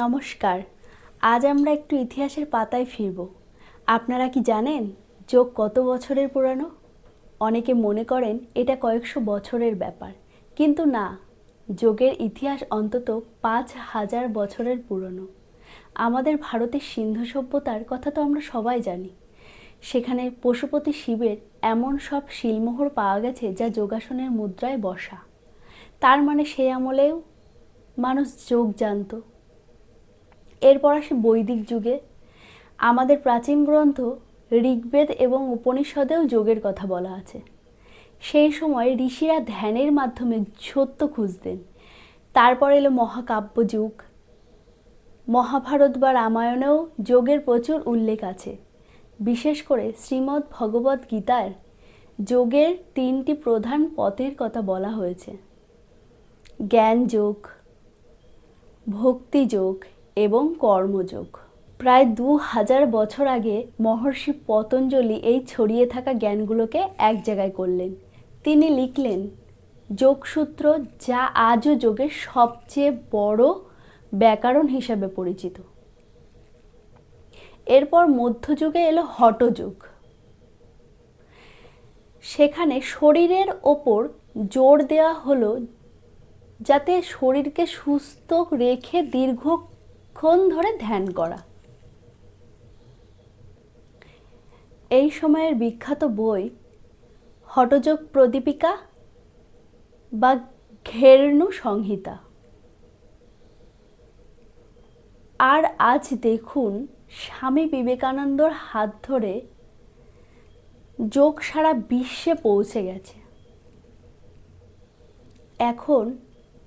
নমস্কার। আজ আমরা একটু ইতিহাসের পাতায় ফিরব। আপনারা কি জানেন যোগ কত বছরের পুরানো? অনেকে মনে করেন এটা কয়েকশো বছরের ব্যাপার, কিন্তু না, যোগের ইতিহাস অন্তত ৫,০০০ বছরের পুরনো। আমাদের ভারতের সিন্ধু সভ্যতার কথা তো আমরা সবাই জানি। সেখানে পশুপতি শিবের এমন সব শিলমোহর পাওয়া গেছে যা যোগাসনের মুদ্রায় বসা। তার মানে সেই আমলেও মানুষ যোগ জানত। এরপর আসে বৈদিক যুগে। আমাদের প্রাচীন গ্রন্থ ঋগ্বেদ এবং উপনিষদেও যোগের কথা বলা আছে। সেই সময় ঋষিরা ধ্যানের মাধ্যমে সত্য খুঁজতেন। তারপর এলো মহাকাব্য যুগ। মহাভারত বা রামায়ণেও যোগের প্রচুর উল্লেখ আছে। বিশেষ করে শ্রীমদ্ ভগবদ্ গীতার যোগের ৩টি প্রধান পথের কথা বলা হয়েছে: জ্ঞান যোগ, ভক্তি যোগ এবং কর্মযোগ। প্রায় ২,০০০ বছর আগে মহর্ষি পতঞ্জলি এই ছড়িয়ে থাকা জ্ঞানগুলোকে এক জায়গায় করলেন। তিনি লিখলেন যোগসূত্র, যা আজও যোগের সবচেয়ে বড় ব্যাকরণ হিসাবে পরিচিত। এরপর মধ্যযুগে এলো হঠযোগ। সেখানে শরীরের ওপর জোর দেওয়া হলো যাতে শরীরকে সুস্থ রেখে দীর্ঘক্ষণ ধরে ধ্যান করা। এই সময়ের বিখ্যাত বই হঠযোগ প্রদীপিকা বা ঘেরনু সংহিতা। আর আজ দেখুন, স্বামী বিবেকানন্দর হাত ধরে যোগ সারা বিশ্বে পৌঁছে গেছে। এখন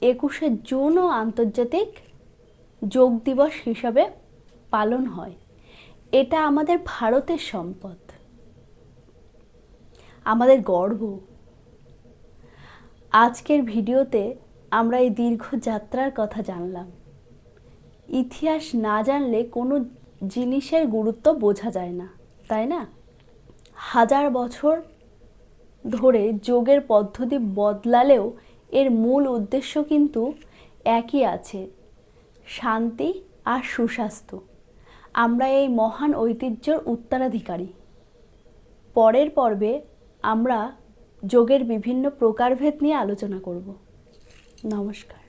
২১শে জুনও আন্তর্জাতিক যোগ দিবস হিসাবে পালন হয়। এটা আমাদের ভারতের সম্পদ, আমাদের গর্ব। আজকের ভিডিওতে আমরা এই দীর্ঘ যাত্রার কথা জানলাম। ইতিহাস না জানলে কোনো জিনিসের গুরুত্ব বোঝা যায় না, তাই না? ১০০০ বছর ধরে যোগের পদ্ধতি বদলালেও এর মূল উদ্দেশ্য কিন্তু একই আছে: শান্তি আর সুস্বাস্থ্য। আমরা এই মহান ঐতিহ্যের উত্তরাধিকারী। পরের পর্বে আমরা যোগের বিভিন্ন প্রকারভেদ নিয়ে আলোচনা করব। নমস্কার।